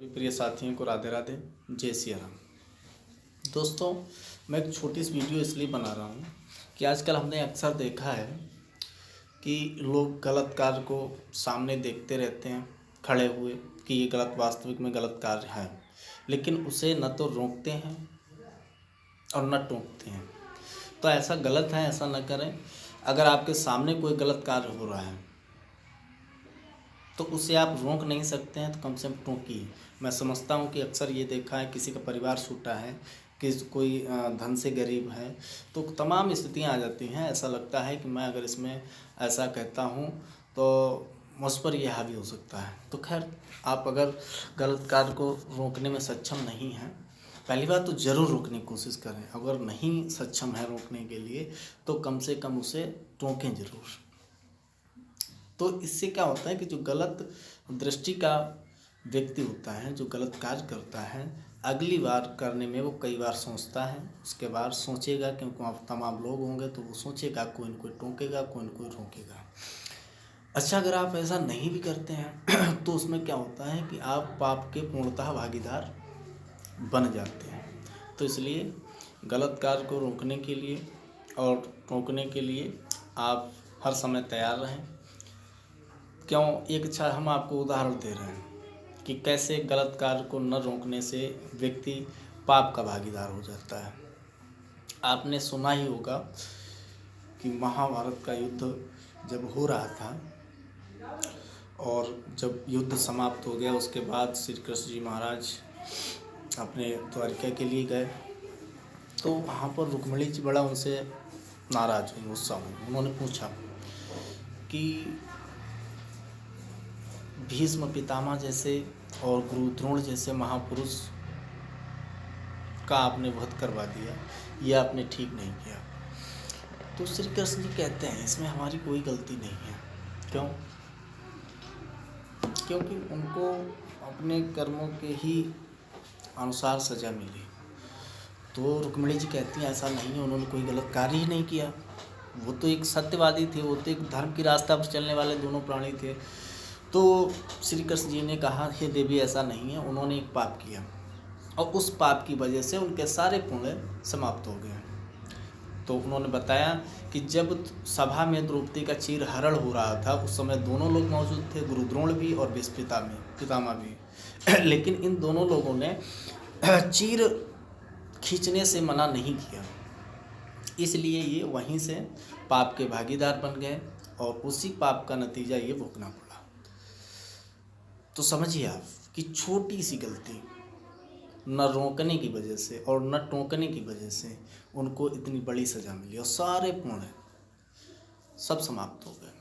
प्रिय साथियों को राधे राधे, जय सिया राम। दोस्तों, मैं एक छोटी सी वीडियो इसलिए बना रहा हूँ कि आजकल हमने अक्सर देखा है कि लोग गलत कार्य को सामने देखते रहते हैं खड़े हुए कि ये गलत, वास्तविक में गलत कार्य है, लेकिन उसे न तो रोकते हैं और न टोकते हैं। तो ऐसा गलत है, ऐसा न करें। अगर आपके सामने कोई गलत कार्य हो रहा है तो उसे आप रोक नहीं सकते हैं तो कम से कम टोकिए। मैं समझता हूँ कि अक्सर ये देखा है, किसी का परिवार छूटा है, कि कोई धन से गरीब है, तो तमाम स्थितियाँ आ जाती हैं। ऐसा लगता है कि मैं अगर इसमें ऐसा कहता हूँ तो मुझ पर यह हावी हो सकता है। तो खैर, आप अगर गलत कार्य को रोकने में सक्षम नहीं हैं, पहली बात तो ज़रूर रोकने की कोशिश करें। अगर नहीं सक्षम है रोकने के लिए तो कम से कम उसे टोकें ज़रूर। तो इससे क्या होता है कि जो गलत दृष्टि का व्यक्ति होता है, जो गलत कार्य करता है, अगली बार करने में वो कई बार सोचता है, उसके बाद सोचेगा, क्योंकि वहाँ तमाम लोग होंगे तो वो सोचेगा, कोई न कोई टोकेगा, कोई न कोई रोकेगा। अच्छा, अगर आप ऐसा नहीं भी करते हैं तो उसमें क्या होता है कि आप पाप के पूर्णतः भागीदार बन जाते हैं। तो इसलिए गलत कार्य को रोकने के लिए और टोकने के लिए आप हर समय तैयार रहें। क्यों, एक अच्छा हम आपको उदाहरण दे रहे हैं कि कैसे गलत कार्य को न रोकने से व्यक्ति पाप का भागीदार हो जाता है। आपने सुना ही होगा कि महाभारत का युद्ध जब हो रहा था और जब युद्ध समाप्त हो गया, उसके बाद श्री कृष्ण जी महाराज अपने द्वारिका के लिए गए तो वहाँ पर रुक्मिणी जी बड़ा उनसे नाराज़ हुई, गुस्सा हुई। उन्होंने पूछा कि भीष्म पितामह जैसे और गुरु द्रोण जैसे महापुरुष का आपने वध करवा दिया, ये आपने ठीक नहीं किया। तो श्री कृष्ण जी कहते हैं इसमें हमारी कोई गलती नहीं है। क्यों? क्योंकि उनको अपने कर्मों के ही अनुसार सजा मिली। तो रुक्मिणी जी कहती हैं ऐसा नहीं है, उन्होंने कोई गलत कार्य ही नहीं किया। वो तो एक सत्यवादी थे, वो तो एक धर्म की रास्ता पर चलने वाले दोनों प्राणी थे। तो श्री कृष्ण जी ने कहा, हे देवी, ऐसा नहीं है, उन्होंने एक पाप किया और उस पाप की वजह से उनके सारे पुण्य समाप्त हो गए। तो उन्होंने बताया कि जब सभा में द्रौपदी का चीरहरण हो रहा था उस समय दोनों लोग मौजूद थे, गुरु द्रोण भी और भीष्म पितामह भी। लेकिन इन दोनों लोगों ने चीर खींचने से मना नहीं किया, इसलिए ये वहीं से पाप के भागीदार बन गए और उसी पाप का नतीजा ये भुगतना पड़ा। तो समझिए आप कि छोटी सी गलती न रोकने की वजह से और न टोकने की वजह से उनको इतनी बड़ी सज़ा मिली और सारे पुण्य सब समाप्त हो गए।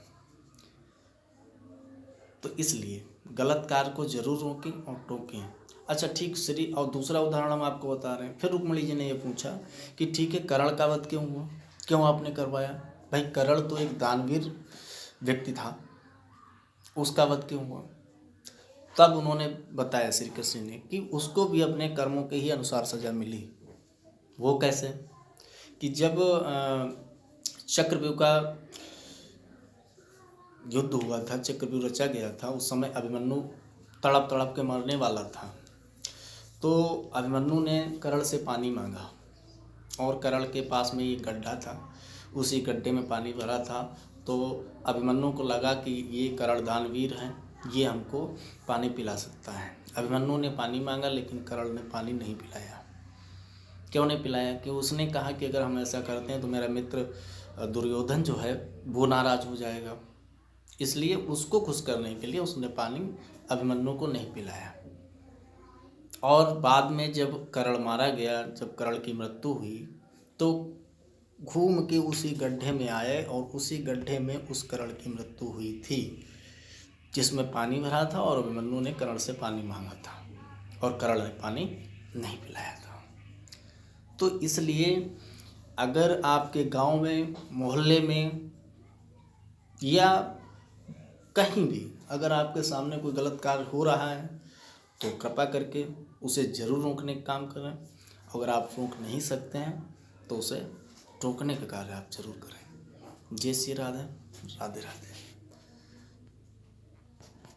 तो इसलिए गलत कार्य को जरूर रोकें और टोकें। अच्छा ठीक, श्री और दूसरा उदाहरण हम आपको बता रहे हैं। फिर रुक्मिणी जी ने ये पूछा कि ठीक है, कर्ण का वध क्यों हुआ, क्यों आपने करवाया? भाई, कर्ण तो एक दानवीर व्यक्ति था, उसका वध क्यों हुआ? तब उन्होंने बताया श्री कृष्ण ने कि उसको भी अपने कर्मों के ही अनुसार सजा मिली। वो कैसे? कि जब चक्रव्यूह का युद्ध हुआ था, चक्रव्यूह रचा गया था, उस समय अभिमन्यु तड़प तड़प के मरने वाला था। तो अभिमन्यु ने कर्ण से पानी मांगा और कर्ण के पास में एक गड्ढा था, उसी गड्ढे में पानी भरा था। तो अभिमन्यु को लगा कि ये कर्ण दानवीर हैं, ये हमको पानी पिला सकता है। अभिमन्यु ने पानी मांगा लेकिन कर्ण ने पानी नहीं पिलाया। क्यों नहीं पिलाया? कि उसने कहा कि अगर हम ऐसा करते हैं तो मेरा मित्र दुर्योधन जो है वो नाराज़ हो जाएगा, इसलिए उसको खुश करने के लिए उसने पानी अभिमन्यु को नहीं पिलाया। और बाद में जब कर्ण मारा गया, जब कर्ण की मृत्यु हुई, तो घूम के उसी गड्ढे में आए और उसी गड्ढे में उस कर्ण की मृत्यु हुई थी जिसमें पानी भरा था और अभिमन्यु ने कर्ण से पानी मांगा था और कर्ण ने पानी नहीं पिलाया था। तो इसलिए अगर आपके गांव में, मोहल्ले में या कहीं भी अगर आपके सामने कोई गलत कार्य हो रहा है तो कृपा करके उसे ज़रूर रोकने का काम करें। अगर आप रोक नहीं सकते हैं तो उसे रोकने का कार्य आप जरूर करें। जय श्री राधे, राधे राधे।